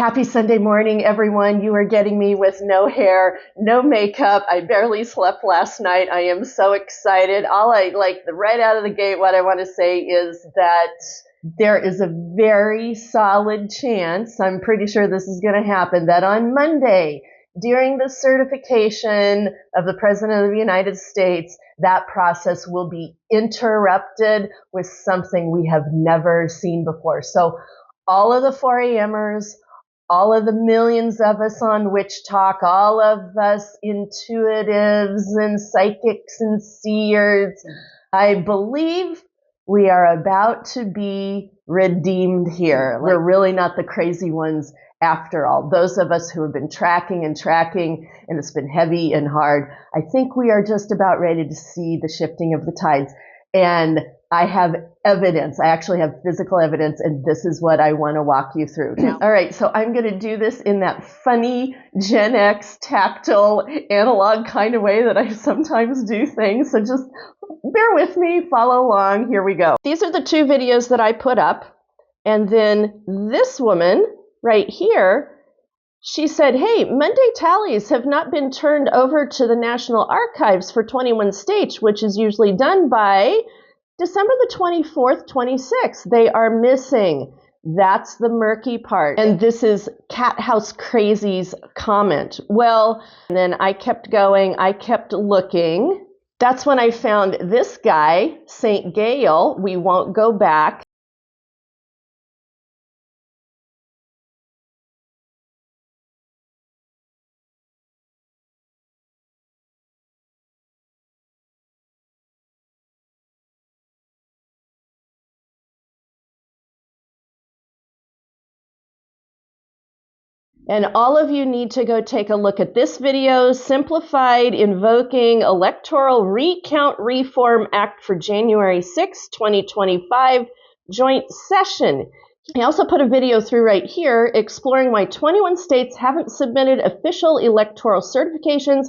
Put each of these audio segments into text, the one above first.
Happy Sunday morning, everyone. You are getting me with no hair, no makeup. I barely slept last night. I am so excited. Right out of the gate, what I want to say is that there is a very solid chance, I'm pretty sure this is going to happen, that on Monday, during the certification of the President of the United States, that process will be interrupted with something we have never seen before. So all of the 4 a.m.ers, all of the millions of us on Witch Talk, all of us intuitives and psychics and seers, I believe we are about to be redeemed here. We're really not the crazy ones after all. Those of us who have been tracking, and it's been heavy and hard, I think we are just about ready to see the shifting of the tides. And I have evidence. I actually have physical evidence, and this is what I want to walk you through. All right, so I'm going to do this in that funny Gen X tactile analog kind of way that I sometimes do things. So just bear with me, follow along. Here we go. These are the 2 videos that I put up. And then this woman right here, she said, hey, Monday tallies have not been turned over to the National Archives for 21 states, which is usually done by December the 24th, 26th. They are missing. That's the murky part. And this is Cat House Crazy's comment. Well, and then I kept going. I kept looking. That's when I found this guy, St. Gael. We won't go back. And all of you need to go take a look at this video, Simplified Invoking Electoral Recount Reform Act for January 6, 2025 Joint Session. I also put a video through right here exploring why 21 states haven't submitted official electoral certifications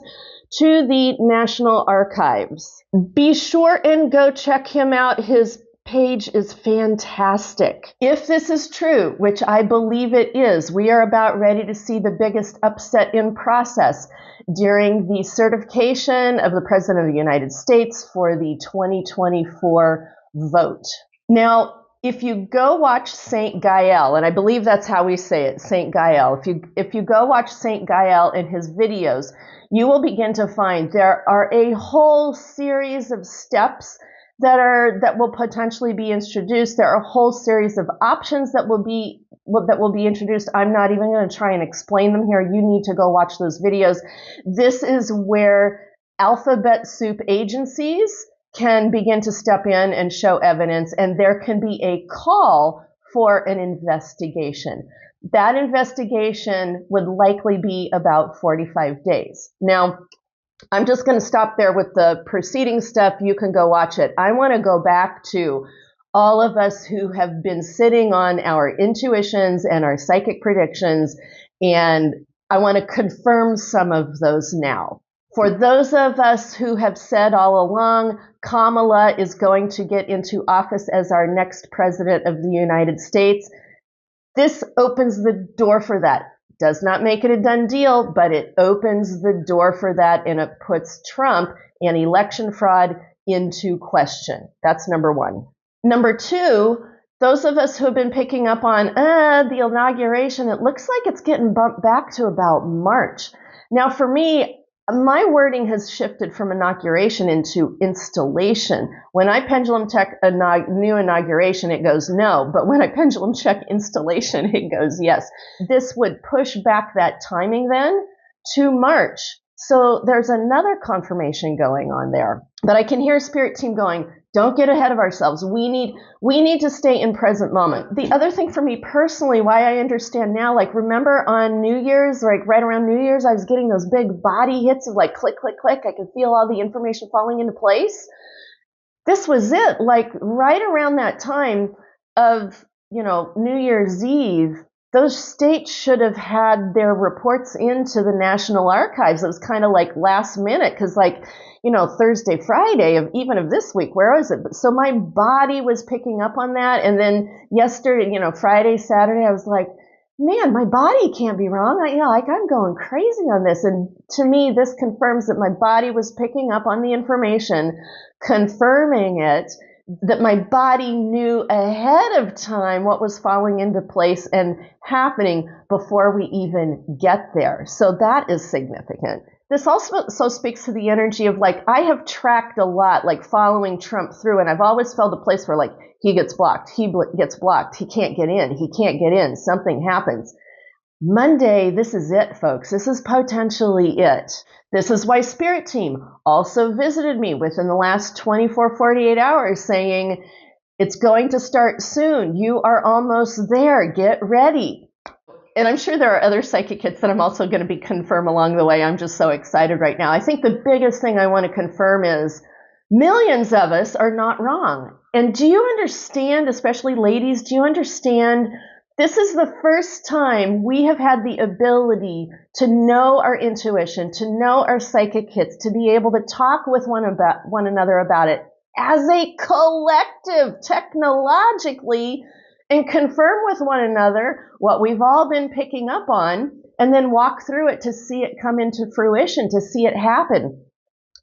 to the National Archives. Be sure and go check him out. His page is fantastic. If this is true, which I believe it is, we are about ready to see the biggest upset in process during the certification of the President of the United States for the 2024 vote. Now, if you go watch St. Gael, and I believe that's how we say it, St. Gael, if you go watch St. Gael and his videos, you will begin to find there are a whole series of steps that will potentially be introduced. There are a whole series of options that will be introduced. I'm not even going to try and explain them here. You need to go watch those videos. This is where alphabet soup agencies can begin to step in and show evidence, and there can be a call for an investigation. That investigation would likely be about 45 days. Now, I'm just going to stop there with the proceeding stuff. You can go watch it. I want to go back to all of us who have been sitting on our intuitions and our psychic predictions, and I want to confirm some of those now. For those of us who have said all along, Kamala is going to get into office as our next president of the United States, this opens the door for that. Does not make it a done deal, but it opens the door for that, and it puts Trump and election fraud into question. That's number 1. Number 2, those of us who have been picking up on the inauguration, it looks like it's getting bumped back to about March. Now, for me, my wording has shifted from inauguration into installation. When I pendulum check a new inauguration, it goes no. But when I pendulum check installation, it goes yes. This would push back that timing then to March. So there's another confirmation going on there. But I can hear Spirit Team going, don't get ahead of ourselves. We need to stay in present moment. The other thing for me personally, why I understand now, like remember on New Year's, like right around New Year's, I was getting those big body hits of like click, click, click. I could feel all the information falling into place. This was it. Like right around that time of, New Year's Eve, those states should have had their reports into the National Archives. It was kind of like last minute because Thursday, Friday of this week, where was it? So my body was picking up on that. And then yesterday, Friday, Saturday, I was like, man, my body can't be wrong. I'm going crazy on this. And to me, this confirms that my body was picking up on the information, confirming it, that my body knew ahead of time what was falling into place and happening before we even get there. So that is significant. This also speaks to the energy of, like, I have tracked a lot, like following Trump through, and I've always felt a place where, like, he gets blocked, gets blocked, he can't get in, something happens. Monday, this is it, folks. This is potentially it. This is why Spirit Team also visited me within the last 24, 48 hours saying, it's going to start soon. You are almost there. Get ready. And I'm sure there are other psychic hits that I'm also going to be confirm along the way. I'm just so excited right now. I think the biggest thing I want to confirm is millions of us are not wrong. And do you understand, especially ladies, do you understand this is the first time we have had the ability to know our intuition, to know our psychic hits, to be able to talk with one another about it as a collective, technologically, and confirm with one another what we've all been picking up on, and then walk through it to see it come into fruition, to see it happen.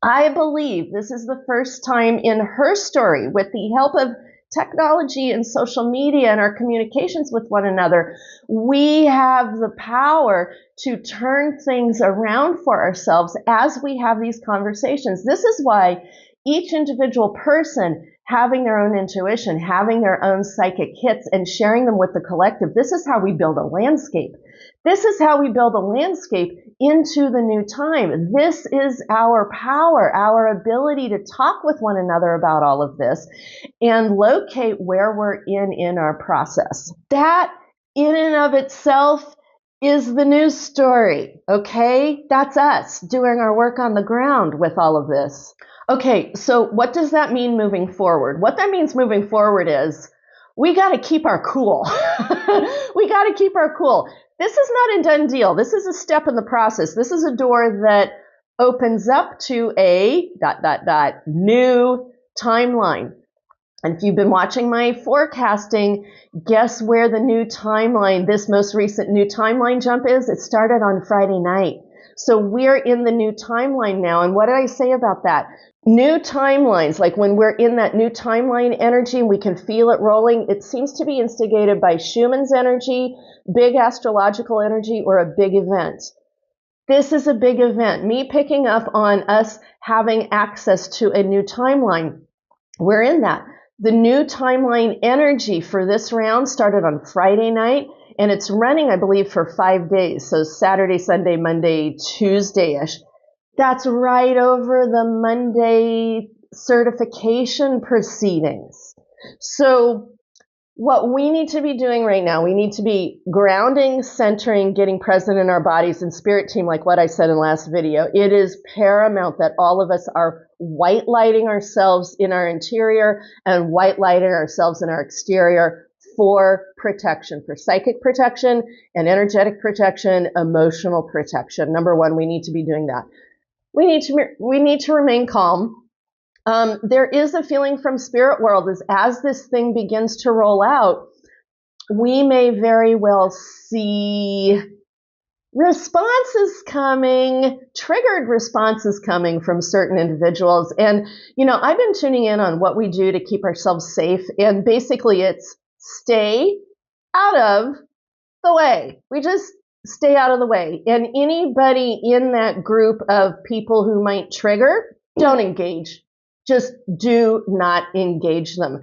I believe this is the first time in her story, with the help of technology and social media and our communications with one another, we have the power to turn things around for ourselves as we have these conversations. This is why each individual person having their own intuition, having their own psychic hits, and sharing them with the collective, this is how we build a landscape. This is how we build a landscape into the new time. This is our power, our ability to talk with one another about all of this and locate where we're in our process. That in and of itself is the news story, okay? That's us doing our work on the ground with all of this. Okay, so what does that mean moving forward? What that means moving forward is we got to keep our cool. We got to keep our cool. This is not a done deal. This is a step in the process. This is a door that opens up to a ... new timeline. And if you've been watching my forecasting, guess where the new timeline, this most recent new timeline jump is? It started on Friday night. So we're in the new timeline now. And what did I say about that? New timelines, like when we're in that new timeline energy and we can feel it rolling, it seems to be instigated by Schumann's energy, big astrological energy, or a big event. This is a big event. Me picking up on us having access to a new timeline. We're in that. The new timeline energy for this round started on Friday night, and it's running, I believe, for 5 days. So Saturday, Sunday, Monday, Tuesday-ish. That's right over the Monday certification proceedings. So what we need to be doing right now, we need to be grounding, centering, getting present in our bodies and Spirit Team, like what I said in the last video. It is paramount that all of us are white lighting ourselves in our interior and white lighting ourselves in our exterior for protection, for psychic protection and energetic protection, emotional protection. Number one, we need to be doing that. We need to remain calm. There is a feeling from spirit world as this thing begins to roll out, we may very well see responses coming, triggered responses coming from certain individuals. And, I've been tuning in on what we do to keep ourselves safe. And basically it's stay out of the way. We just stay out of the way. And anybody in that group of people who might trigger, don't engage. Just do not engage them.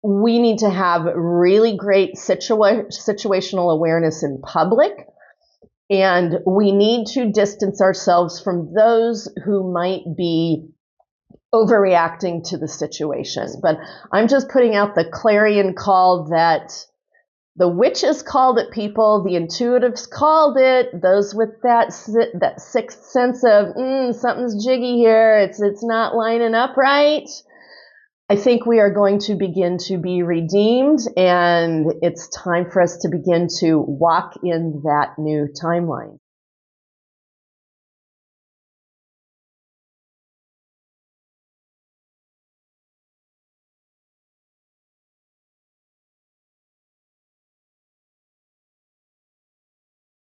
We need to have really great situational awareness in public, and we need to distance ourselves from those who might be overreacting to the situation. But I'm just putting out the clarion call that the witches called it, people. The intuitives called it. Those with that sixth sense of something's jiggy here. It's not lining up right. I think we are going to begin to be redeemed, and it's time for us to begin to walk in that new timeline.